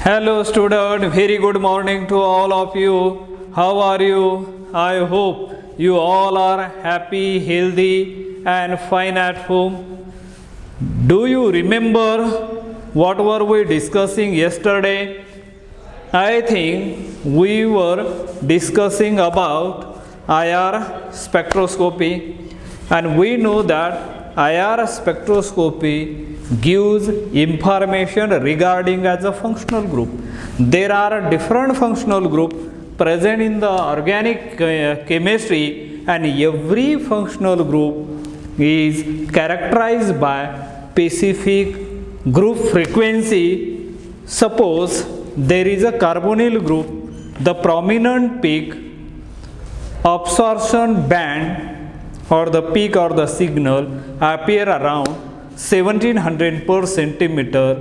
Hello student, very good morning to all of you. How are you? I hope you all are happy, healthy and fine at home. Do you remember what were we discussing yesterday? I think we were discussing about IR spectroscopy, and we know that IR spectroscopy gives information regarding as a functional group. There are different functional groups present in the organic chemistry, and every functional group is characterized by specific group frequency. Suppose there is a carbonyl group, the prominent peak absorption band or the peak or the signal appear around 1700 per centimeter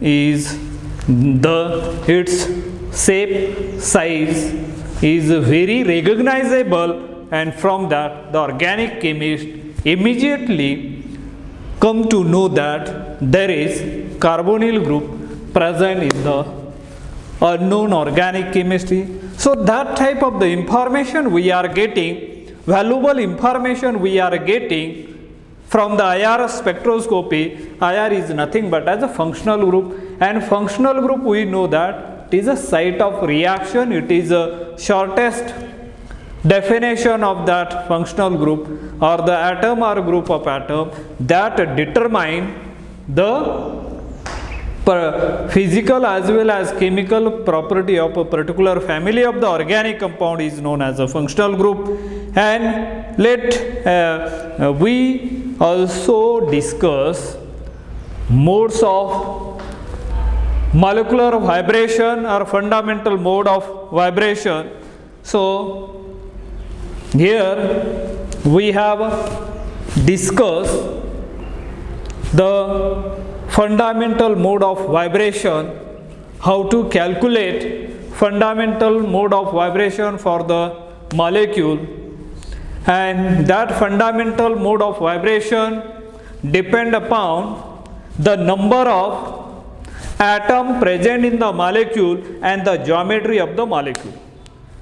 is its shape size is very recognizable, and from that the organic chemist immediately come to know that there is carbonyl group present in the unknown organic chemistry. So that type of the information we are getting, valuable information we are getting from the IR spectroscopy. IR is nothing but as a functional group, and functional group we know that it is a site of reaction. It is a shortest definition of that functional group or the atom or group of atom that determine the physical as well as chemical property of a particular family of the organic compound is known as a functional group. And we also discuss modes of molecular vibration or fundamental mode of vibration. So here we have discussed the fundamental mode of vibration, how to calculate fundamental mode of vibration for the molecule, and that fundamental mode of vibration depend upon the number of atom present in the molecule and the geometry of the molecule.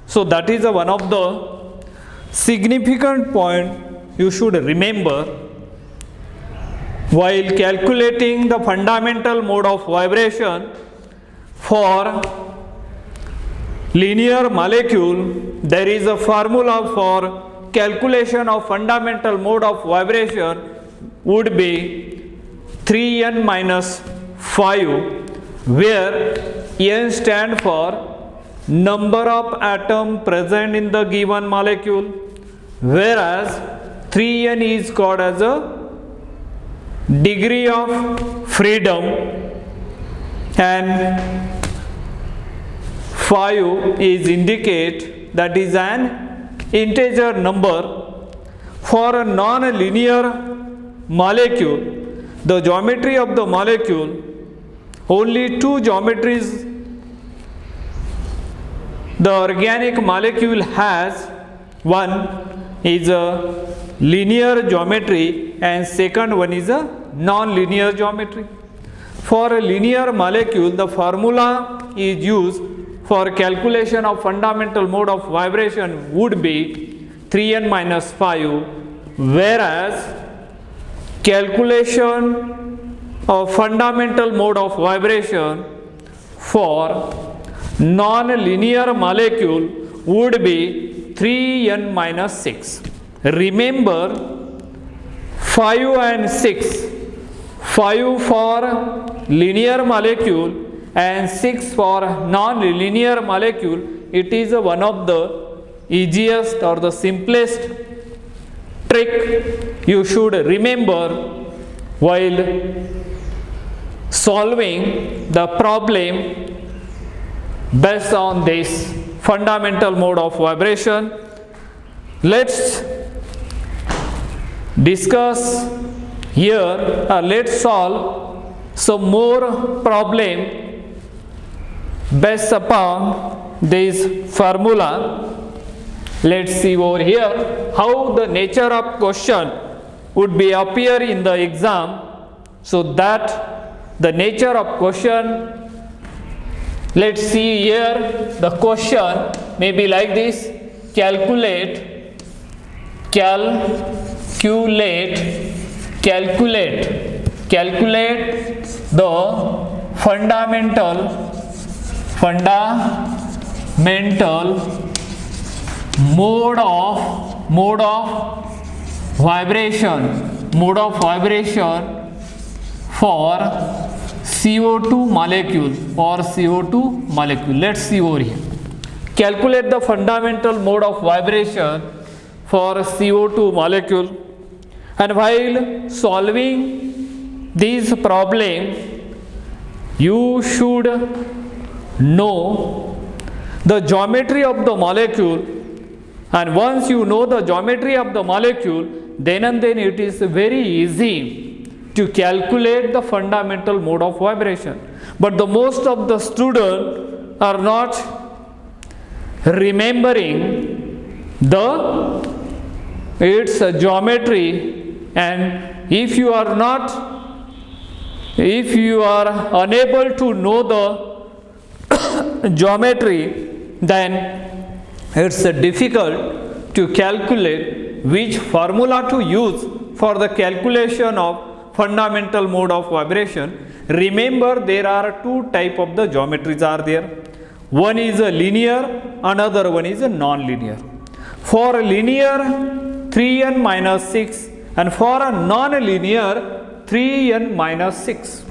So that is one of the significant point you should remember while calculating the fundamental mode of vibration for linear molecule. There is a formula for calculation of fundamental mode of vibration would be 3n minus 5, where n stand for number of atom present in the given molecule, whereas 3n is called as a degree of freedom and 5 is indicate that is an integer number. For a non-linear molecule, the geometry of the molecule, only two geometries the organic molecule has. One is a linear geometry and second one is a non-linear geometry. For a linear molecule, the formula is used for calculation of fundamental mode of vibration would be 3n minus 5, whereas calculation of fundamental mode of vibration for non-linear molecule would be 3n minus 6. Remember 5 and 6, 5 for linear molecule and 6 for non-linear molecule. It is one of the easiest or the simplest trick you should remember while solving the problem based on this fundamental mode of vibration. Let's discuss here, let's solve some more problem based upon this formula. Let's see over here how the nature of question would be appear in the exam, so that the nature of question Let's see here, the question may be like this: calculate the fundamental mode of vibration for CO2 molecule. Let's see over here. Calculate the fundamental mode of vibration for CO2 molecule. And while solving this problem, you should know the geometry of the molecule. And once you know the geometry of the molecule, then and then it is very easy to calculate the fundamental mode of vibration. But the most of the students are not remembering its geometry, and if you are unable to know the geometry, then it's difficult to calculate which formula to use for the calculation of fundamental mode of vibration. Remember, there are two types of the geometries are there. One is a linear, another one is a non-linear. For a linear, 3n minus 6, and for a non-linear, 3n minus 6.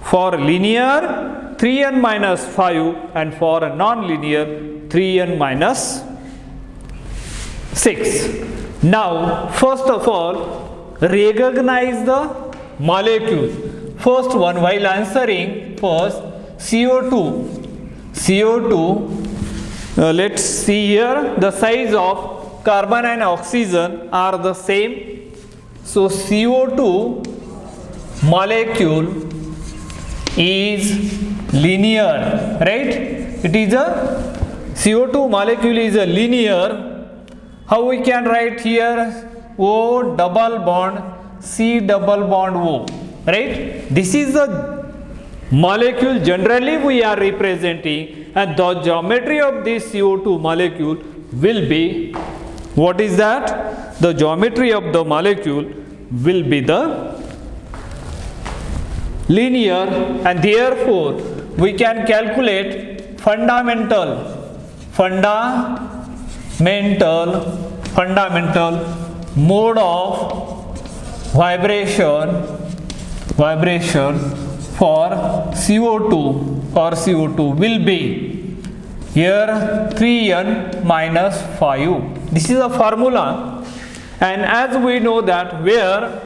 For linear, 3n minus 5, and for a non-linear, 3n minus 6. Now, first of all, recognize the molecule. First one, while answering, first CO2. Let's see here, the size of carbon and oxygen are the same. So CO2 molecule is linear, right? It is a CO2 molecule is a linear. How we can write here? O double bond, C double bond O, right? This is the molecule generally we are representing, and the geometry of this CO2 molecule will be, what is that? The geometry of the molecule will be the linear, and therefore we can calculate fundamental mode of vibration for CO2 will be here 3n minus 5. This is a formula, and as we know that where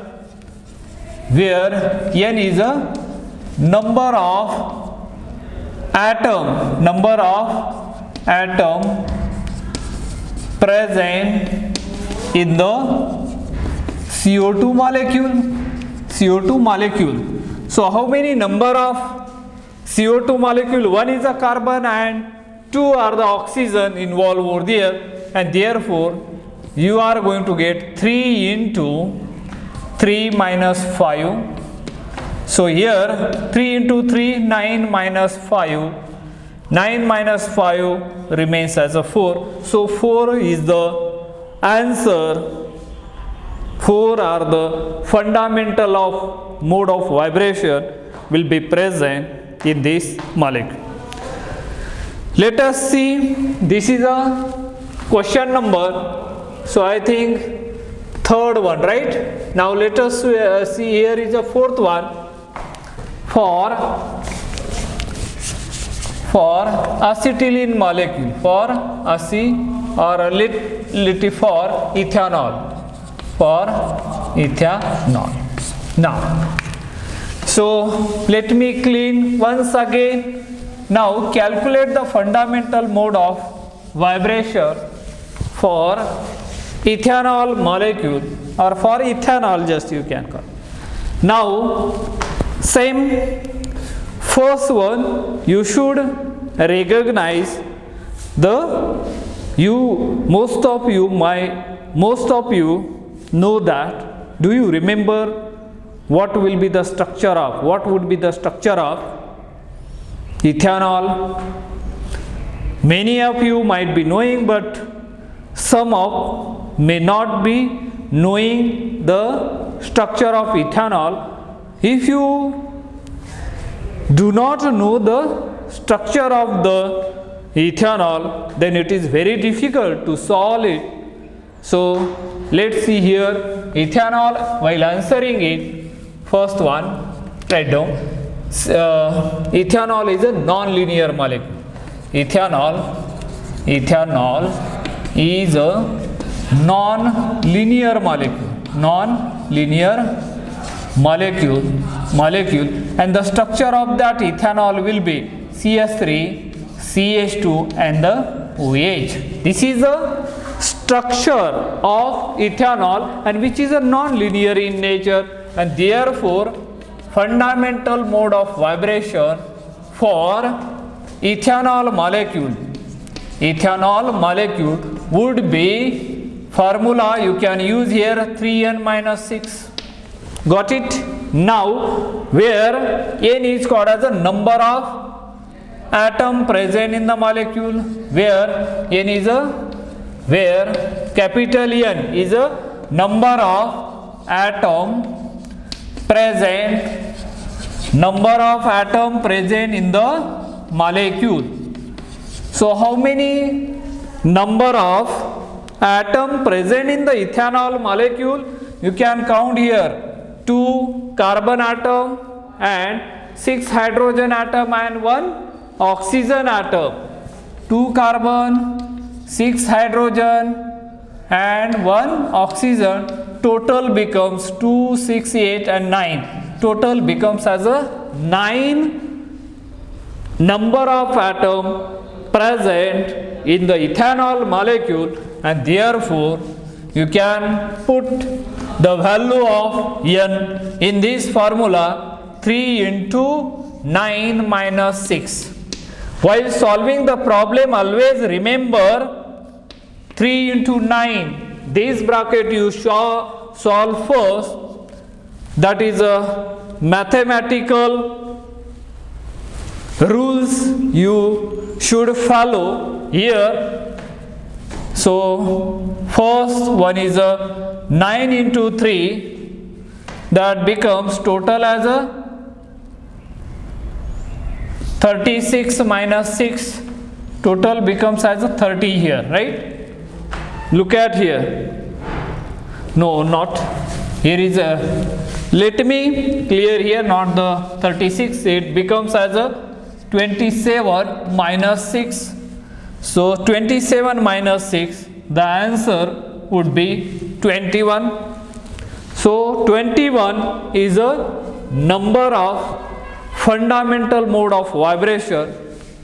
n is a number of atom present in the CO2 molecule. So how many number of CO2 molecule? One is a carbon and two are the oxygen involved over there, and therefore you are going to get 3 into 3 minus 5. So here 3 into 3, 9 minus 5. 9 minus 5 remains as a 4. So 4 is the answer. 4 are the fundamental of mode of vibration will be present in this molecule. Let us see, this is a question number, so I think third one, right? Now let us see, here is a fourth one. For acetylene molecule, for ethanol. Now, so let me clean once again. Now calculate the fundamental mode of vibration for ethanol molecule, or for ethanol just you can call. Now same, first one you should recognize most of you know that. Do you remember what would be the structure of ethanol. Many of you might be knowing, but some of may not be knowing the structure of ethanol. If you do not know the structure of the ethanol, then it is very difficult to solve it. So let's see here ethanol. While answering it, first one, write down. Ethanol is a non-linear molecule. Ethanol is a non-linear molecule, and the structure of that ethanol will be CH3, CH2 and the OH. This is the structure of ethanol, and which is a non-linear in nature, and therefore fundamental mode of vibration for ethanol molecule would be formula you can use here 3n minus 6. Got it? Now where n is called as the number of atom present in the molecule, where capital N is a number of atom present in the molecule. So how many number of atom present in the ethanol molecule? You can count here 2 carbon atom and 6 hydrogen atom and 1 oxygen atom. 2 carbon, 6 hydrogen and 1 oxygen. Total becomes 2, 6, 8 and 9. Total becomes as a 9 number of atom present in the ethanol molecule, and therefore you can put the value of n in this formula 3 into 9 minus 6. While solving the problem, always remember 3 into 9. This bracket you solve first. That is a mathematical rules you should follow here. So first one is a 9 into 3, that becomes total as a 36 minus 6, total becomes as a 30 here, right? Look at here. No, not here is a, let me clear here, not the 36, it becomes as a 27 minus 6. So 27 minus 6, the answer would be 21. So 21 is a number of fundamental mode of vibration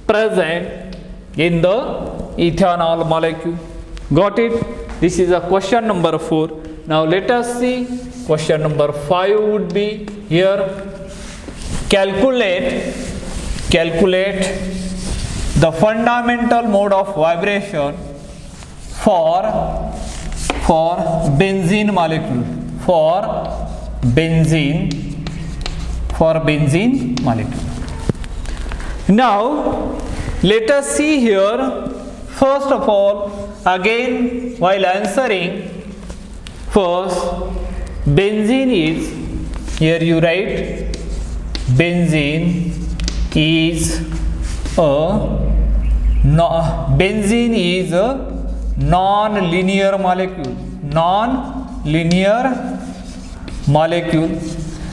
present in the ethanol molecule. Got it? This is a question number 4. Now let us see question number 5 would be here. Calculate the fundamental mode of vibration for benzene molecule. For benzene molecule. Now let us see here. First of all, again while answering, first benzene is, here you write benzene is a non-linear molecule,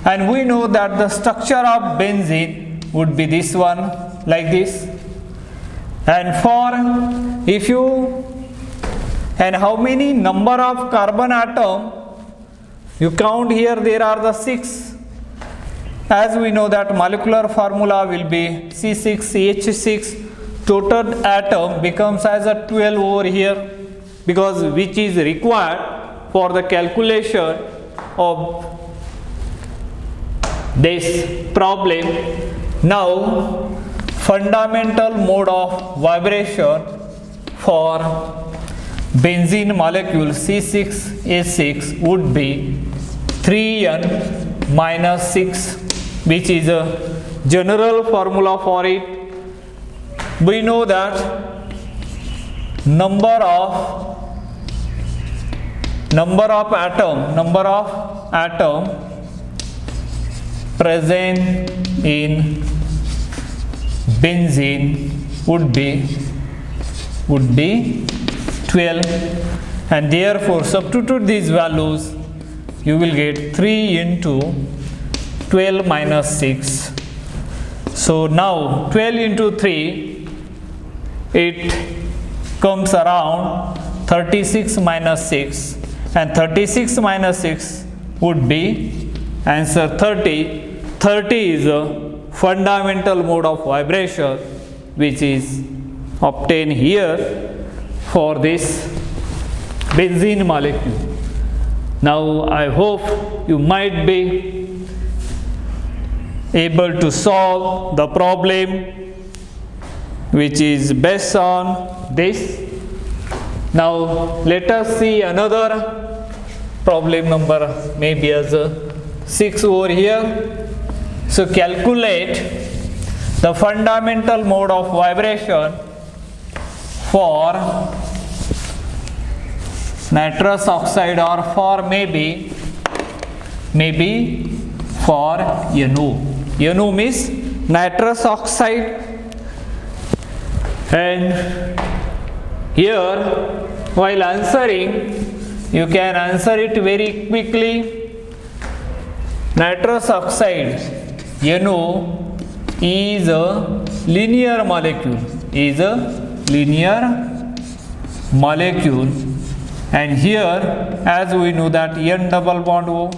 and we know that the structure of benzene would be this one, like this. And for if you, and how many number of carbon atom you count here, there are the 6. As we know that molecular formula will be C6CH6, total atom becomes as a 12 over here, because which is required for the calculation of this problem. Now fundamental mode of vibration for benzene molecule C6H6 would be 3n minus 6, which is a general formula for it. we know that number of atom present in benzene would be 12, and therefore substitute these values, you will get 3 into 12 minus 6. So now 12 into 3, it comes around 36 minus 6, and 36 minus 6 would be answer 30. 30 is a fundamental mode of vibration which is obtained here for this benzene molecule. Now I hope you might be able to solve the problem which is based on this. Now let us see another problem number, maybe as a 6 over here. So calculate the fundamental mode of vibration for nitrous oxide, or for maybe for NO. NO means nitrous oxide, and here while answering you can answer it very quickly. Nitrous oxide NO is a linear molecule, and here as we know that N double bond O,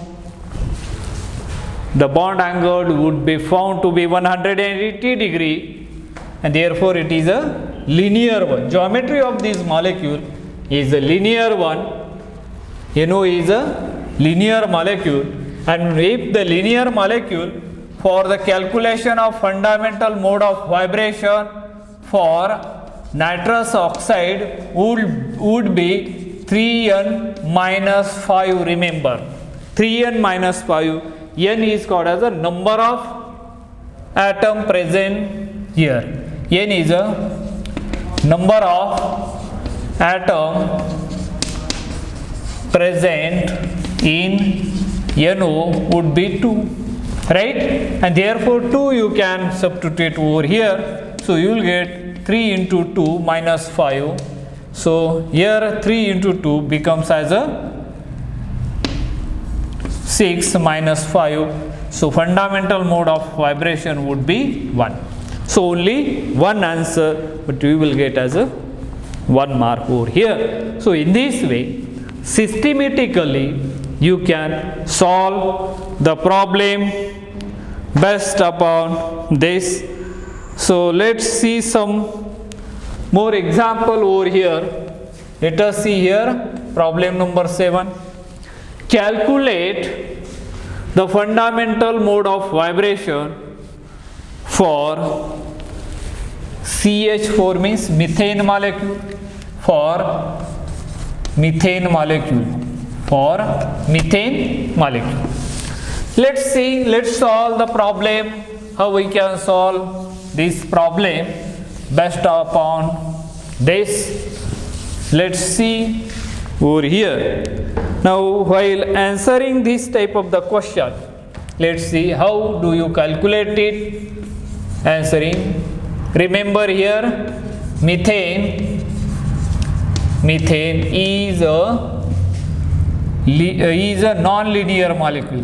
the bond angle would be found to be 180 degree, and therefore it is a linear one. Geometry of this molecule is a linear one. NO is a linear molecule, and if the linear molecule, for the calculation of fundamental mode of vibration for nitrous oxide would be 3n minus 5. Remember 3n minus 5. N is called as the number of atom present here. N is a number of atom present in NO would be 2, right? And therefore 2 you can substitute over here. So you will get 3 into 2 minus 5. So here 3 into 2 becomes as a 6 minus 5. So fundamental mode of vibration would be 1. So only one answer, but we will get as a 1 mark over here. So in this way, systematically you can solve the problem based upon this. So let's see some more example over here. Let us see here problem number 7. Calculate the fundamental mode of vibration for CH4 means methane molecule, for methane molecule. Let's see, let's solve the problem, how we can solve this problem based upon this. Let's see over here. Now while answering this type of the question, let's see how do you calculate it. Answering, remember here methane is a non-linear molecule.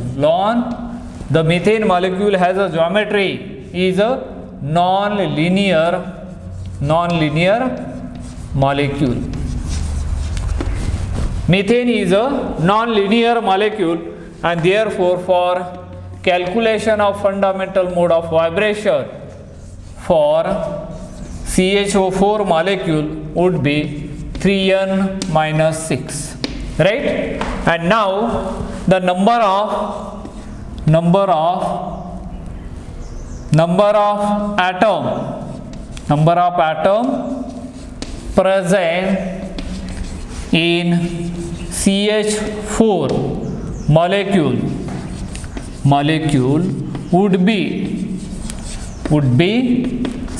The methane molecule has a geometry, is a non-linear molecule. Methane is a non-linear molecule, and therefore for calculation of fundamental mode of vibration for CHO4 molecule would be 3n minus 6, right? And now the number of atom present in CH4 molecule would be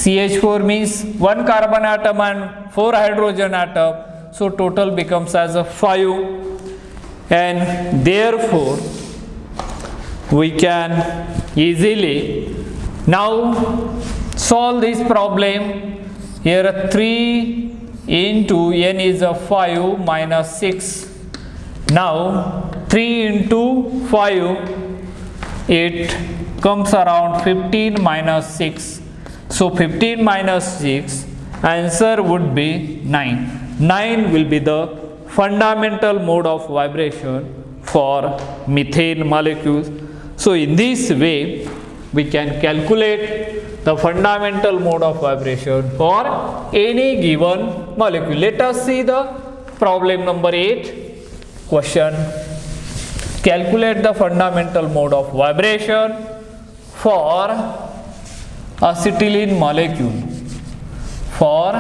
CH4 means 1 carbon atom and 4 hydrogen atom, so total becomes as a 5, and therefore we can easily now solve this problem. Here 3 into n is a 5 minus 6. Now 3 into 5, it comes around 15 minus 6. So 15 minus 6, answer would be 9. 9 will be the fundamental mode of vibration for methane molecules. So in this way, we can calculate the fundamental mode of vibration for any given molecule. Let us see the problem number 8 question. Calculate the fundamental mode of vibration for acetylene molecule. For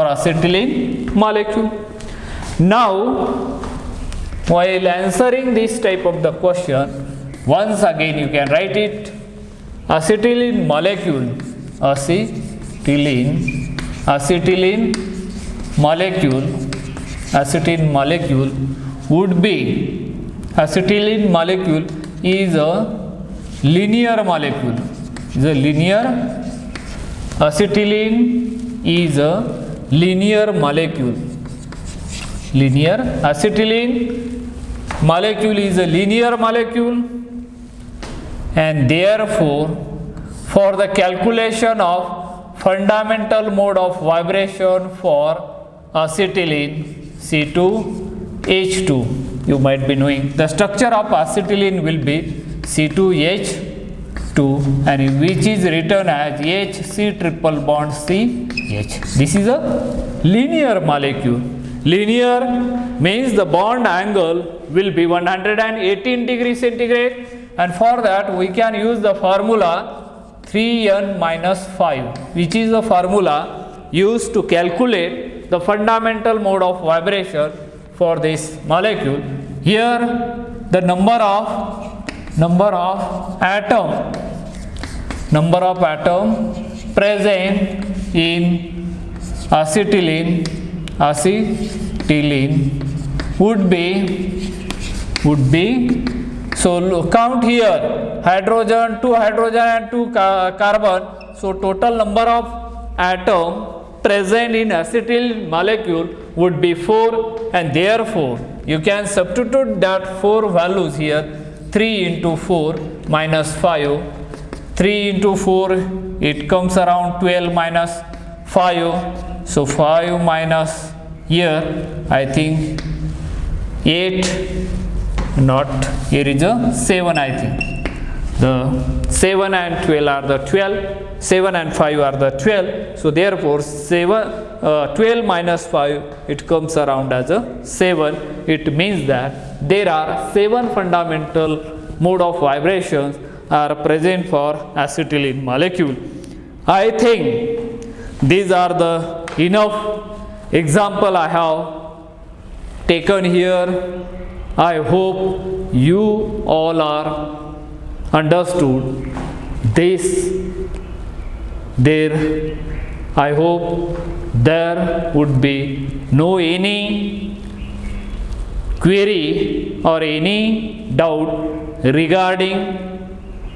acetylene molecule. Now, while answering this type of the question, once again you can write it. Acetylene molecule would be, acetylene molecule is a linear molecule. Acetylene is a linear molecule. Acetylene molecule is a linear molecule, and therefore for the calculation of fundamental mode of vibration for acetylene C2H2, you might be knowing the structure of acetylene will be C2H2, and which is written as HC triple bond CH. This is a linear molecule. Linear means the bond angle will be 118 degrees centigrade, and for that we can use the formula 3n minus 5, which is the formula used to calculate the fundamental mode of vibration for this molecule. Here the number of atom present in acetylene would be, so count here, hydrogen, 2 hydrogen and 2 carbon, so total number of atom present in acetylene molecule would be 4, and therefore you can substitute that 4 values here. 3 into 4 minus 5, 3 into 4, it comes around 12 minus 5, so 5 minus here I think 8, not, here is a 7 I think. The 7 and 12 are the 12, 7 and 5 are the 12, so therefore 12 minus 5, it comes around as a 7. It means that there are 7 fundamental mode of vibrations are present for acetylene molecule. I think these are the enough example I have taken here. I hope you all are understood this. I hope there would be no any query or any doubt regarding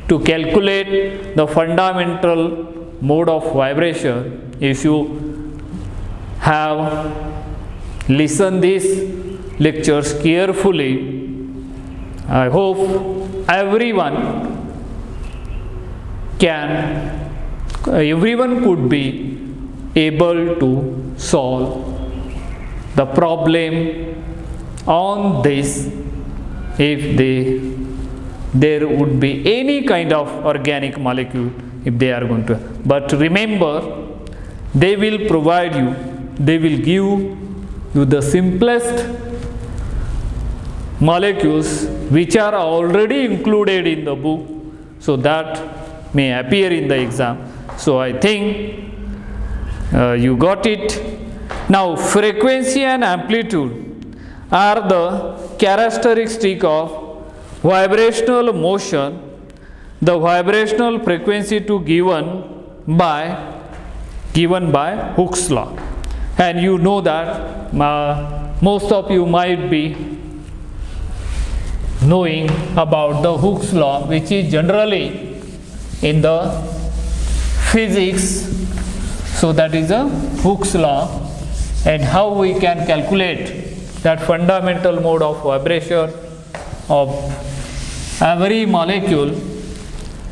to calculate the fundamental mode of vibration. If you have listened these lectures carefully, I hope everyone could be able to solve the problem on this if there would be any kind of organic molecule if they are going to. But remember, they will give you the simplest molecules which are already included in the book, so that may appear in the exam. So I think you got it. Now frequency and amplitude are the characteristic of vibrational motion the vibrational frequency to given by Hooke's law. And you know that most of you might be knowing about the Hooke's law, which is generally in the physics. So that is a Hooke's law, and how we can calculate that fundamental mode of vibration of every molecule.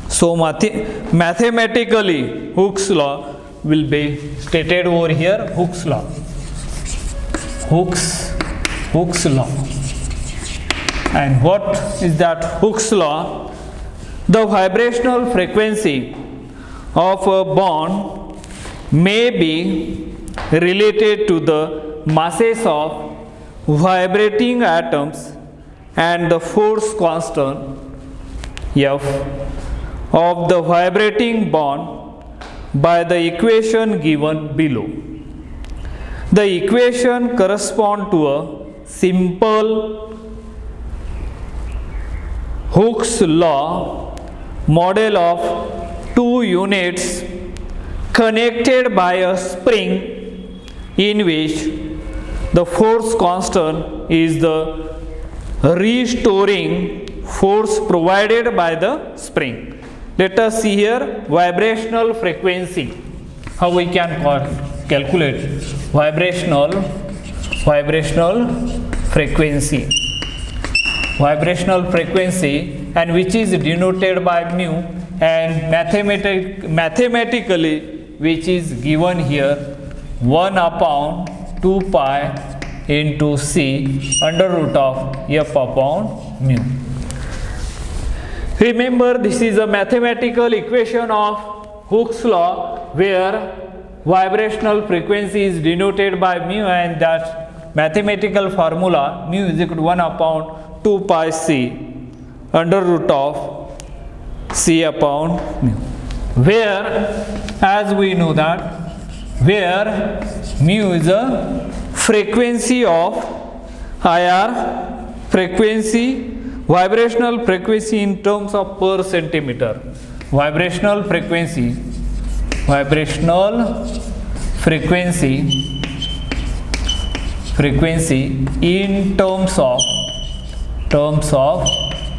So mathematically Hooke's law will be stated over here. Hooke's law. Hooke's law. And what is that Hooke's law? The vibrational frequency of a bond may be related to the masses of vibrating atoms and the force constant F of the vibrating bond by the equation given below. The equation corresponds to a simple Hooke's law model of two units connected by a spring in which the force constant is the restoring force provided by the spring. Let us see here vibrational frequency. How we can calculate vibrational frequency. Vibrational frequency, and which is denoted by mu, and mathematically which is given here 1 upon 2 pi into c under root of f upon mu. Remember, this is a mathematical equation of Hooke's law where vibrational frequency is denoted by mu, and that mathematical formula mu is equal to 1 upon 2 pi c under root of c upon mu, where, as we know that, where mu is a frequency of IR frequency, vibrational frequency in terms of per centimeter. Vibrational frequency in terms of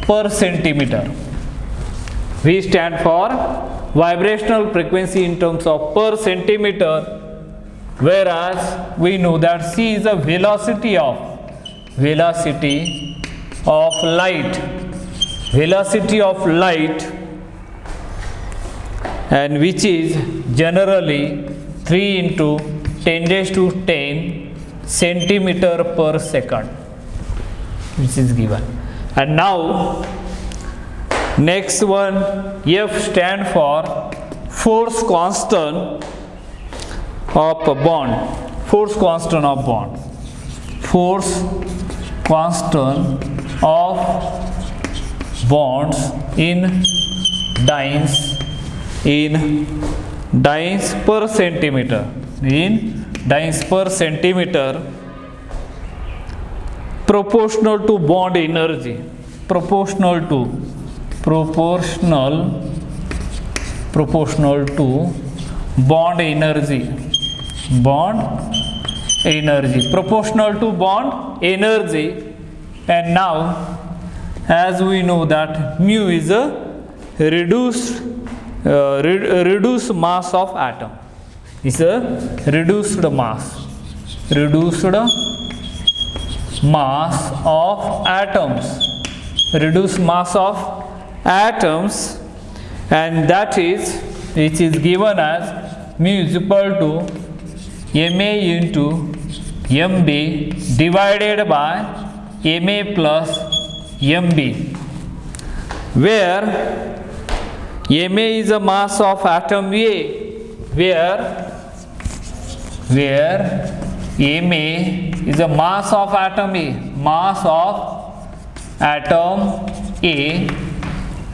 per centimeter. We stand for vibrational frequency in terms of per centimeter, whereas we know that c is a velocity of light, and which is generally 3 into 10 raised to 10 centimeter per second, which is given. And now next one, F stand for force constant of a bond. Force constant of bonds in dynes per centimeter, proportional to bond energy, proportional to bond energy, proportional to bond energy. And now, as we know that mu is a reduced mass of atom. It's a reduced mass of atoms, and that is, which is given as mu is equal to ma into mb divided by ma plus mb, where ma is a mass of atom A, where ma is a mass of atom A,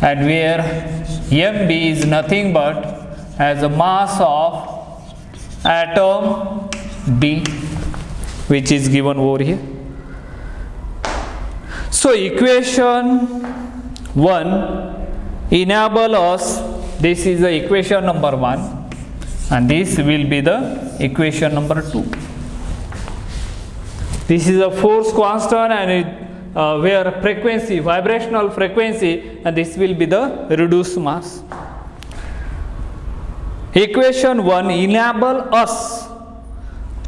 and where mb is nothing but as a mass of atom B, which is given over here. So equation 1 enable us, this is the equation number 1 and this will be the equation number 2. This is a force constant and where frequency, vibrational frequency, and this will be the reduced mass. Equation 1 enable us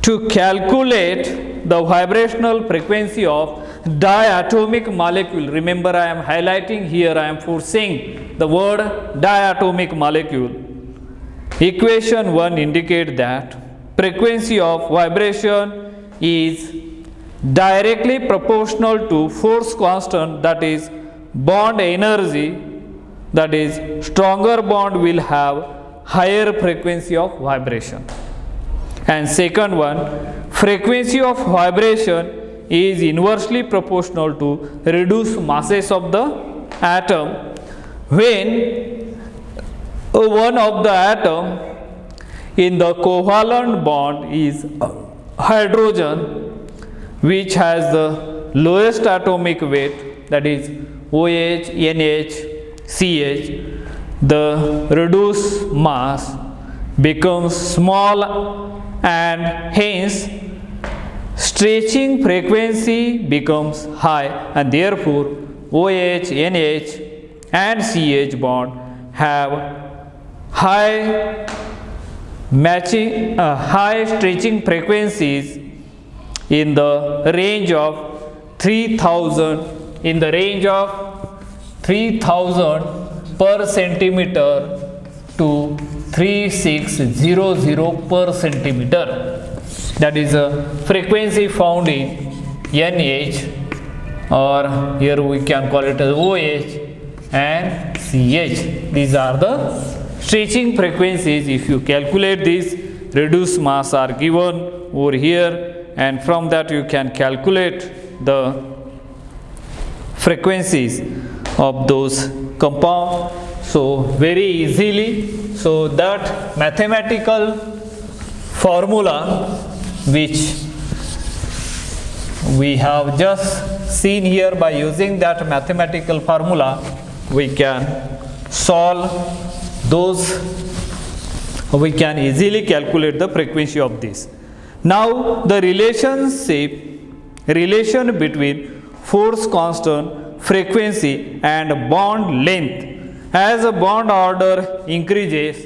to calculate the vibrational frequency of diatomic molecule. Remember, I am highlighting here, I am forcing the word diatomic molecule. Equation 1 indicate that frequency of vibration is directly proportional to force constant, that is bond energy, that is stronger bond will have higher frequency of vibration. And second one, frequency of vibration is inversely proportional to reduced masses of the atom. When one of the atom in the covalent bond is hydrogen, which has the lowest atomic weight, that is OH, NH, CH, the reduced mass becomes small and hence stretching frequency becomes high, and therefore OH, NH and CH bond have high stretching frequencies in the range of 3000 per centimeter to 3600 per centimeter. That is a frequency found in NH, or here we can call it as OH and CH. These are the stretching frequencies. If you calculate this, reduced mass are given over here, and from that you can calculate the frequencies of those compounds so very easily. So that mathematical formula which we have just seen here, by using that mathematical formula we can solve those, we can easily calculate the frequency of this. Now the relation between force constant, frequency and bond length. As a bond order increases,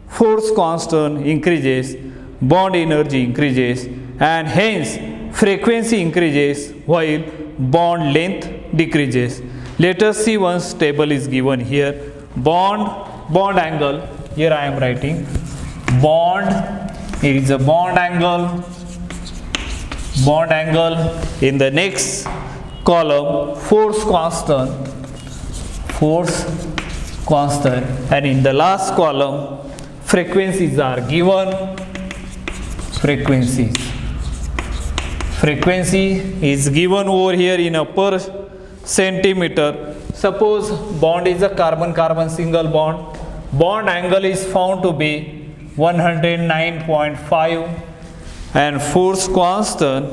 force constant increases, bond energy increases, and hence frequency increases while bond length decreases. Let us see, once table is given here. Bond angle, here I am writing bond, here is a bond angle. In the next column force constant, and in the last column frequencies are given. Frequency is given over here in a per centimeter. Suppose bond is a carbon-carbon single bond. Bond angle is found to be 109.5, and force constant,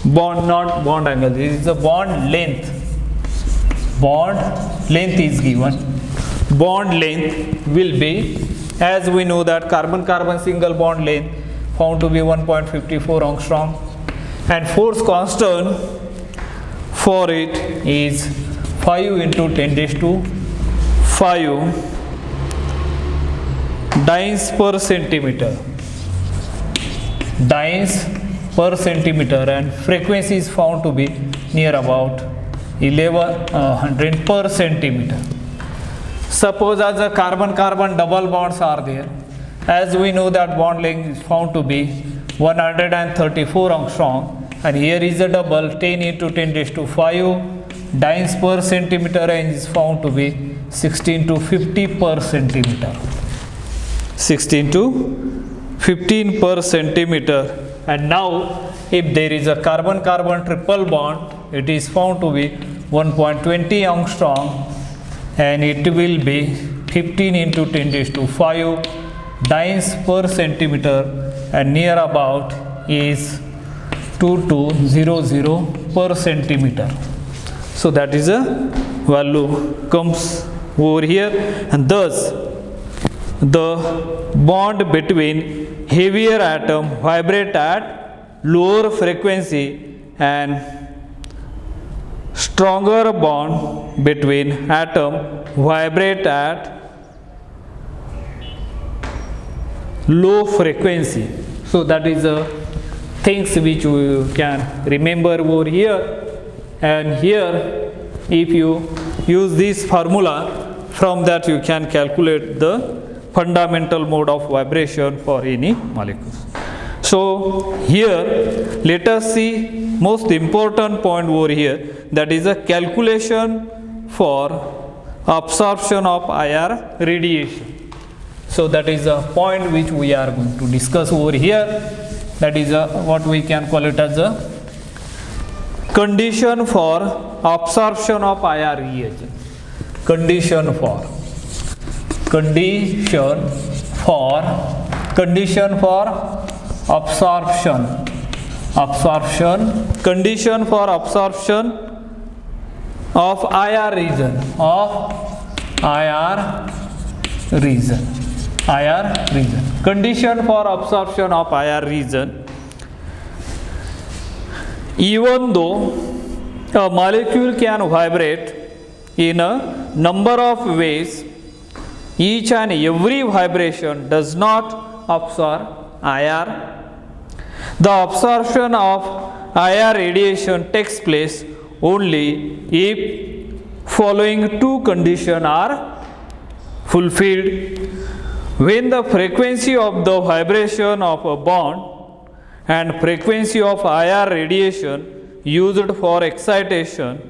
not bond angle, this is the bond length. Bond length is given. Bond length will be, as we know that carbon-carbon single bond length found to be 1.54 angstrom, and force constant for it is 5 into 10 raised to 5 dynes per centimeter, and frequency is found to be near about 1100 per centimeter. Suppose as a carbon-carbon double bonds are there, as we know that bond length is found to be 134 angstrom, and here is a double 10 into 10 raised to 5 dynes per centimeter, and is found to be 16 to 50 per centimeter. 16 to 15 per centimeter. And now if there is a carbon-carbon triple bond, it is found to be 1.20 angstrom, and it will be 15 into 10 raised to 5 dynes per centimeter, and near about is 2200 per centimeter. So that is a value comes over here, and thus the bond between heavier atom vibrate at lower frequency and stronger bond between atom vibrate at low frequency. So that is the things which we can remember over here. And here if you use this formula, from that you can calculate the fundamental mode of vibration for any molecules. So here let us see most important point over here, that is a calculation for absorption of IR radiation. So that is a point which we are going to discuss over here. That is what we can call it as a condition for absorption of IR reagent. Condition for absorption. Condition for absorption of IR region. Condition for absorption of IR region. Even though a molecule can vibrate in a number of ways, each and every vibration does not absorb IR. The absorption of IR radiation takes place only if following two conditions are fulfilled. When the frequency of the vibration of a bond and frequency of IR radiation used for excitation,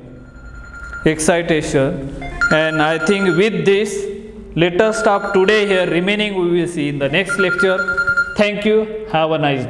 and I think with this let us stop today here. Remaining we will see in the next lecture. Thank you. Have a nice day.